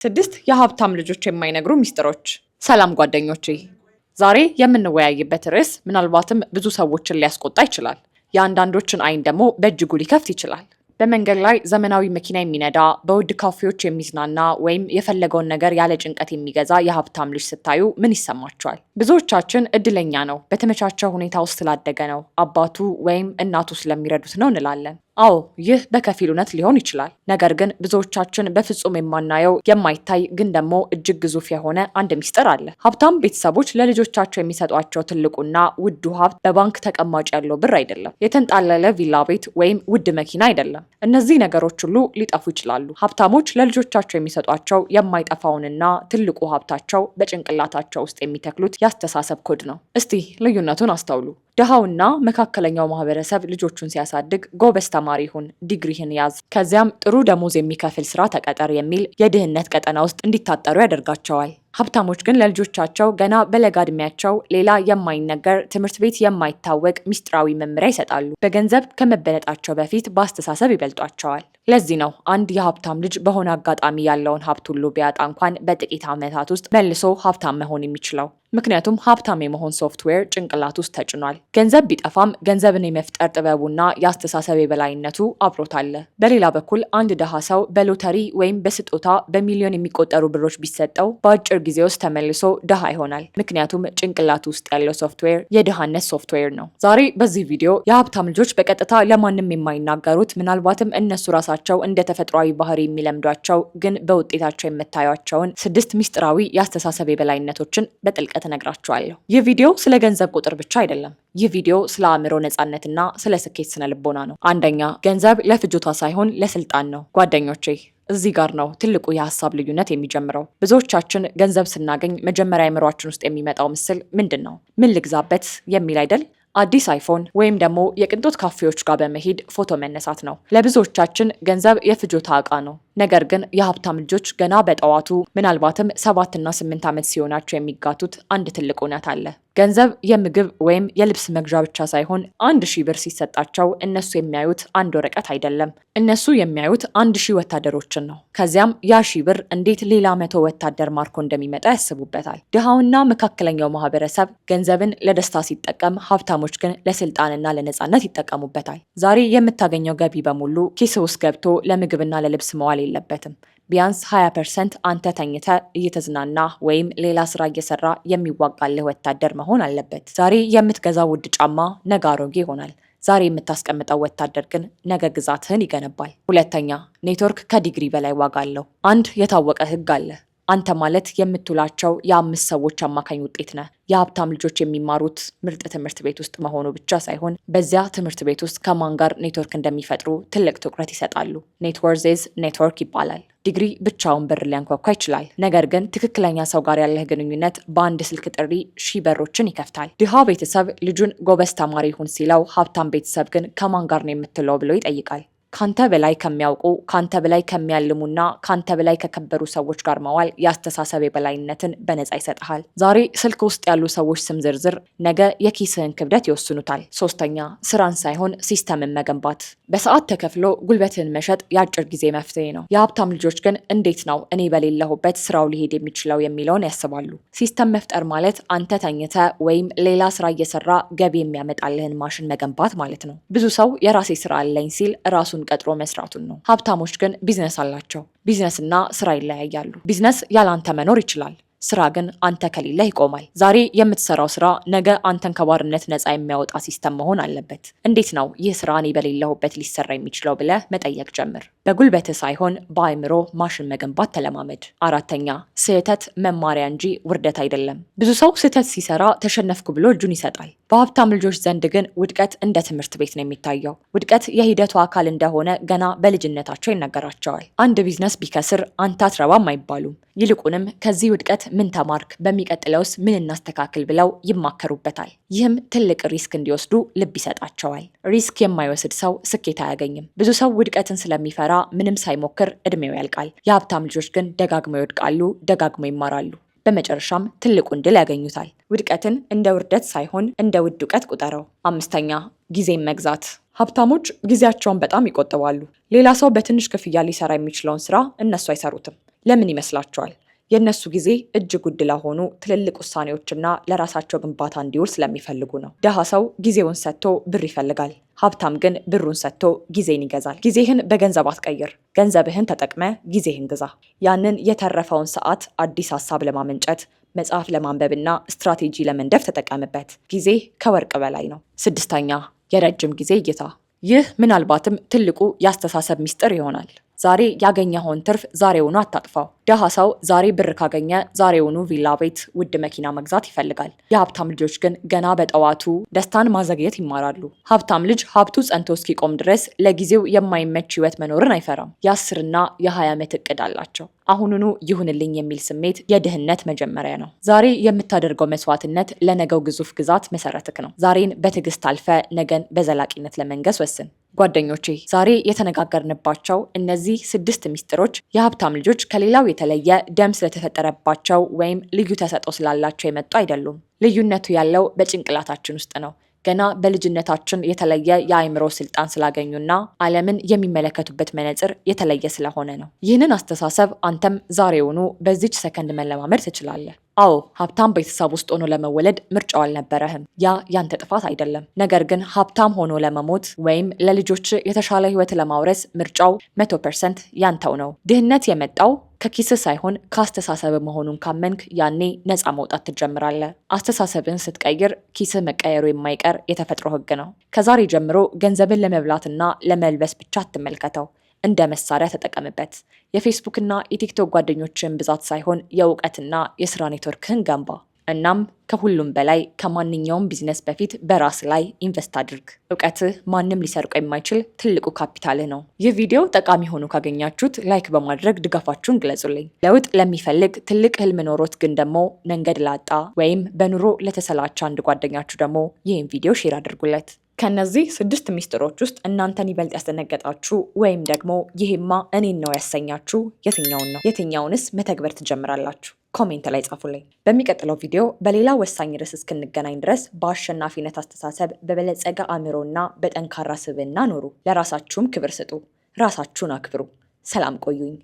6 የሀብታም ልጆች የማይነግሩ ሚስጥሮች። ሰላም ጓደኞቼ፣ ዛሬ የምንወያይበት ርዕስ ምናልባትም ብዙ ሰዎችን ሊያስቆጣ ይችላል። የአንዳንዶችን አይን ደግሞ በእጅጉ ሊከፍት ይችላል። በመንገድ ላይ ዘመናዊ መኪና የሚነዳ፣ በውድ ካፌዎች የሚዝናና ወይም የፈለገውን ነገር ያለ ጭንቀት የሚገዛ የሀብታም ልጅ ስታዩ ምን ይሰማቸዋል? ብዙዎቻችን እድለኛ ነው፣ በተመቻቸ ሁኔታ ውስጥ ስላደገ ነው፣ አባቱ ወይም እናቱ ስለሚረዱት ነው እንላለን። አዎ፣ ይህ በከፊል እውነት ሊሆን ይችላል። ነገር ግን ብዙዎቻችን በፍጹም የማናየው የማይታይ ግን ደግሞ እጅግ ግዙፍ የሆነ አንድ ሚስጥር አለ። ሀብታም ቤተሰቦች ለልጆቻቸው የሚሰጧቸው ትልቁና ውዱ ሀብት በባንክ ተቀማጭ ያለው ብር አይደለም፣ የተንጣለለ ቪላ ቤት ወይም ውድ መኪና አይደለም። እነዚህ ነገሮች ሁሉ ሊጠፉ ይችላሉ። ሀብታሞች ለልጆቻቸው የሚሰጧቸው የማይጠፋውንና ትልቁ ሀብታቸው በጭንቅላታቸው ውስጥ የሚተክሉት የአስተሳሰብ ኮድ ነው። እስቲ ልዩነቱን አስተውሉ። ድሃውና መካከለኛው ማህበረሰብ ልጆቹን ሲያሳድግ ጎበዝ ተማሪ ሁን፣ ዲግሪህን ያዝ፣ ከዚያም ጥሩ ደሞዝ የሚከፍል ስራ ተቀጠር የሚል የድህነት ቀጠና ውስጥ እንዲታጠሩ ያደርጋቸዋል። ሀብታሞች ግን ለልጆቻቸው ገና በለጋ ዕድሜያቸው ሌላ የማይነገር ትምህርት ቤት የማይታወቅ ሚስጥራዊ መመሪያ ይሰጣሉ። በገንዘብ ከመበለጣቸው በፊት በአስተሳሰብ ይበልጧቸዋል። ለዚህ ነው አንድ የሀብታም ልጅ በሆነ አጋጣሚ ያለውን ሀብት ሁሉ ቢያጣ እንኳን በጥቂት ዓመታት ውስጥ መልሶ ሀብታም መሆን የሚችለው። ምክንያቱም ሀብታም የመሆን ሶፍትዌር ጭንቅላት ውስጥ ተጭኗል። ገንዘብ ቢጠፋም ገንዘብን የመፍጠር ጥበቡና የአስተሳሰብ የበላይነቱ አብሮት አለ። በሌላ በኩል አንድ ድሃ ሰው በሎተሪ ወይም በስጦታ በሚሊዮን የሚቆጠሩ ብሮች ቢሰጠው በአጭር ጊዜ ውስጥ ተመልሶ ድሃ ይሆናል። ምክንያቱም ጭንቅላት ውስጥ ያለው ሶፍትዌር የድሃነት ሶፍትዌር ነው። ዛሬ በዚህ ቪዲዮ የሀብታም ልጆች በቀጥታ ለማንም የማይናገሩት ምናልባትም እነሱ ራሳቸው እንደ ተፈጥሯዊ ባህሪ የሚለምዷቸው ግን በውጤታቸው የምታዩቸውን 6 ሚስጥራዊ የአስተሳሰብ የበላይነቶችን በጥልቀት እነግራችኋለሁ። ይህ ቪዲዮ ስለ ገንዘብ ቁጥር ብቻ አይደለም። ይህ ቪዲዮ ስለ አእምሮ ነፃነትና ስለ ስኬት ስነ ልቦና ነው። አንደኛ፣ ገንዘብ ለፍጆታ ሳይሆን ለስልጣን ነው። ጓደኞቼ፣ እዚህ ጋር ነው ትልቁ የሀሳብ ልዩነት የሚጀምረው። ብዙዎቻችን ገንዘብ ስናገኝ መጀመሪያ አእምሯችን ውስጥ የሚመጣው ምስል ምንድን ነው? ምን ልግዛበት የሚል አይደል? አዲስ አይፎን ወይም ደግሞ የቅንጦት ካፌዎች ጋር በመሄድ ፎቶ መነሳት ነው። ለብዙዎቻችን ገንዘብ የፍጆታ ዕቃ ነው። ነገር ግን የሀብታም ልጆች ገና በጠዋቱ ምናልባትም 7 እና 8 ዓመት ሲሆናቸው የሚጋቱት አንድ ትልቅ እውነት አለ። ገንዘብ የምግብ ወይም የልብስ መግዣ ብቻ ሳይሆን 1000 ብር ሲሰጣቸው እነሱ የሚያዩት አንድ ወረቀት አይደለም። እነሱ የሚያዩት 1000 ወታደሮችን ነው። ከዚያም ያ 1000 ብር እንዴት ሌላ 100 ወታደር ማርኮ እንደሚመጣ ያስቡበታል። ድሃውና መካከለኛው ማህበረሰብ ገንዘብን ለደስታ ሲጠቀም፣ ሀብታሞች ግን ለስልጣንና ለነፃነት ይጠቀሙበታል። ዛሬ የምታገኘው ገቢ በሙሉ ኪስ ውስጥ ገብቶ ለምግብና ለልብስ መዋል የለበትም። ቢያንስ 20% አንተ ተኝተ እየተዝናና ወይም ሌላ ስራ እየሰራ የሚዋጋልህ ወታደር መሆን አለበት። ዛሬ የምትገዛው ውድ ጫማ ነገ አሮጌ ይሆናል። ዛሬ የምታስቀምጠው ወታደር ግን ነገ ግዛትህን ይገነባል። ሁለተኛ፣ ኔትወርክ ከዲግሪ በላይ ዋጋ አለው። አንድ የታወቀ ህግ አለ። አንተ ማለት የምትውላቸው የ5 ሰዎች አማካኝ ውጤት ነህ። የሀብታም ልጆች የሚማሩት ምርጥ ትምህርት ቤት ውስጥ መሆኑ ብቻ ሳይሆን በዚያ ትምህርት ቤት ውስጥ ከማን ጋር ኔትወርክ እንደሚፈጥሩ ትልቅ ትኩረት ይሰጣሉ። ኔትወርክ ኢዝ ኔትወርክ ይባላል። ዲግሪ ብቻውን በር ሊያንኳኳ ይችላል። ነገር ግን ትክክለኛ ሰው ጋር ያለህ ግንኙነት በአንድ ስልክ ጥሪ 1000 በሮችን ይከፍታል። ድሃ ቤተሰብ ልጁን ጎበዝ ተማሪ ይሁን ሲለው፣ ሀብታም ቤተሰብ ግን ከማን ጋር ነው የምትለው ብሎ ይጠይቃል። ካንተ በላይ ከሚያውቁ፣ ካንተ በላይ ከሚያልሙና ካንተ በላይ ከከበሩ ሰዎች ጋር መዋል የአስተሳሰብ የበላይነትን በነፃ ይሰጥሃል። ዛሬ ስልክ ውስጥ ያሉ ሰዎች ስም ዝርዝር ነገ የኪስህን ክብደት ይወስኑታል። ሶስተኛ፣ ስራን ሳይሆን ሲስተምን መገንባት። በሰዓት ተከፍሎ ጉልበትህን መሸጥ የአጭር ጊዜ መፍትሄ ነው። የሀብታም ልጆች ግን እንዴት ነው እኔ በሌለሁበት ስራው ሊሄድ የሚችለው የሚለውን ያስባሉ። ሲስተም መፍጠር ማለት አንተ ተኝተ ወይም ሌላ ስራ እየሰራ ገቢ የሚያመጣልህን ማሽን መገንባት ማለት ነው። ብዙ ሰው የራሴ ስራ አለኝ ሲል ራሱን ቀጥሮ መስራቱን ነው። ሀብታሞች ግን ቢዝነስ አላቸው። ቢዝነስና ስራ ይለያያሉ። ቢዝነስ ያላንተ መኖር ይችላል። ስራ ግን አንተ ከሌለህ ይቆማል። ዛሬ የምትሰራው ስራ ነገ አንተን ከባርነት ነፃ የሚያወጣ ሲስተም መሆን አለበት። እንዴት ነው ይህ ስራ እኔ በሌለሁበት ሊሰራ የሚችለው ብለህ መጠየቅ ጀምር። በጉልበትህ ሳይሆን በአእምሮ ማሽን መገንባት ተለማመድ። አራተኛ፣ ስህተት መማሪያ እንጂ ውርደት አይደለም። ብዙ ሰው ስህተት ሲሰራ ተሸነፍኩ ብሎ እጁን ይሰጣል። በሀብታም ልጆች ዘንድ ግን ውድቀት እንደ ትምህርት ቤት ነው የሚታየው። ውድቀት የሂደቱ አካል እንደሆነ ገና በልጅነታቸው ይነገራቸዋል። አንድ ቢዝነስ ቢከስር አንተ አትረባም አይባሉም። ይልቁንም ከዚህ ውድቀት ምን ተማርክ፣ በሚቀጥለውስ ምን እናስተካክል ብለው ይማከሩበታል። ይህም ትልቅ ሪስክ እንዲወስዱ ልብ ይሰጣቸዋል። ሪስክ የማይወስድ ሰው ስኬት አያገኝም። ብዙ ሰው ውድቀትን ስለሚፈራ ምንም ሳይሞክር እድሜው ያልቃል። የሀብታም ልጆች ግን ደጋግመው ይወድቃሉ፣ ደጋግመው ይማራሉ። በመጨረሻም ትልቁን ድል ያገኙታል። ውድቀትን እንደ ውርደት ሳይሆን እንደ ውድ እውቀት ቁጠረው። አምስተኛ፣ ጊዜን መግዛት። ሀብታሞች ጊዜያቸውን በጣም ይቆጥባሉ። ሌላ ሰው በትንሽ ክፍያ ሊሰራ የሚችለውን ስራ እነሱ አይሰሩትም። ለምን ይመስላችኋል? የእነሱ ጊዜ እጅግ ውድ ለሆኑ ትልልቅ ውሳኔዎችና ለራሳቸው ግንባታ እንዲውል ስለሚፈልጉ ነው። ድሃ ሰው ጊዜውን ሰጥቶ ብር ይፈልጋል። ሀብታም ግን ብሩን ሰጥቶ ጊዜን ይገዛል። ጊዜህን በገንዘብ አትቀይር፣ ገንዘብህን ተጠቅመ ጊዜህን ግዛ። ያንን የተረፈውን ሰዓት አዲስ ሀሳብ ለማመንጨት፣ መጽሐፍ ለማንበብና ስትራቴጂ ለመንደፍ ተጠቀምበት። ጊዜ ከወርቅ በላይ ነው። 6ኛ የረጅም ጊዜ እይታ። ይህ ምናልባትም ትልቁ የአስተሳሰብ ሚስጥር ይሆናል። ዛሬ ያገኘኸውን ትርፍ ዛሬውኑ አታጥፋው። ድሃ ሰው ዛሬ ብር ካገኘ ዛሬውኑ ቪላ ቤት፣ ውድ መኪና መግዛት ይፈልጋል። የሀብታም ልጆች ግን ገና በጠዋቱ ደስታን ማዘግየት ይማራሉ። ሀብታም ልጅ ሀብቱ ጸንቶ እስኪቆም ድረስ ለጊዜው የማይመች ህይወት መኖርን አይፈራም። የ10ና የ20 ዓመት እቅድ አላቸው። አሁኑኑ ይሁንልኝ የሚል ስሜት የድህነት መጀመሪያ ነው። ዛሬ የምታደርገው መስዋዕትነት ለነገው ግዙፍ ግዛት መሰረትክ ነው። ዛሬን በትዕግስት አልፈ ነገን በዘላቂነት ለመንገስ ወስን። ጓደኞቼ ዛሬ የተነጋገርንባቸው እነዚህ 6 ሚስጥሮች የሀብታም ልጆች ከሌላው የተለየ ደም ስለተፈጠረባቸው ወይም ልዩ ተሰጥኦ ስላላቸው የመጡ አይደሉም። ልዩነቱ ያለው በጭንቅላታችን ውስጥ ነው። ገና በልጅነታችን የተለየ የአእምሮ ስልጣን ስላገኙና ዓለምን የሚመለከቱበት መነጽር የተለየ ስለሆነ ነው። ይህንን አስተሳሰብ አንተም ዛሬውኑ በዚች ሰከንድ መለማመድ ትችላለህ። አዎ ሀብታም ቤተሰብ ውስጥ ሆኖ ለመወለድ ምርጫው አልነበረህም። ያ ያንተ ጥፋት አይደለም። ነገር ግን ሀብታም ሆኖ ለመሞት ወይም ለልጆች የተሻለ ህይወት ለማውረስ ምርጫው 100% ያንተው ነው። ድህነት የመጣው ከኪስህ ሳይሆን ከአስተሳሰብ መሆኑን ካመንክ ያኔ ነፃ መውጣት ትጀምራለህ። አስተሳሰብን ስትቀይር ኪስህ መቀየሩ የማይቀር የተፈጥሮ ህግ ነው። ከዛሬ ጀምሮ ገንዘብን ለመብላትና ለመልበስ ብቻ አትመልከተው። እንደ መሳሪያ ተጠቀምበት። የፌስቡክና የቲክቶክ ጓደኞችን ብዛት ሳይሆን የእውቀትና የስራ ኔትወርክህን ገንባ። እናም ከሁሉም በላይ ከማንኛውም ቢዝነስ በፊት በራስ ላይ ኢንቨስት አድርግ። እውቀትህ ማንም ሊሰርቆ የማይችል ትልቁ ካፒታልህ ነው። ይህ ቪዲዮ ጠቃሚ ሆኖ ካገኛችሁት ላይክ በማድረግ ድጋፋችሁን ግለጹልኝ። ለውጥ ለሚፈልግ ትልቅ ህልም ኖሮት ግን ደግሞ መንገድ ላጣ ወይም በኑሮ ለተሰላቸ አንድ ጓደኛችሁ ደግሞ ይህን ቪዲዮ ሼር አድርጉለት። ከነዚህ 6 ሚስጥሮች ውስጥ እናንተን ይበልጥ ያስደነገጣችሁ ወይም ደግሞ ይሄማ እኔን ነው ያሰኛችሁ የትኛውን ነው? የትኛውንስ መተግበር ትጀምራላችሁ? ኮሜንት ላይ ጻፉልኝ። በሚቀጥለው ቪዲዮ በሌላ ወሳኝ ርዕስ እስክንገናኝ ድረስ በአሸናፊነት አስተሳሰብ፣ በበለጸገ አእምሮና በጠንካራ ስብዕና ኖሩ። ለራሳችሁም ክብር ስጡ። ራሳችሁን አክብሩ። ሰላም ቆዩኝ።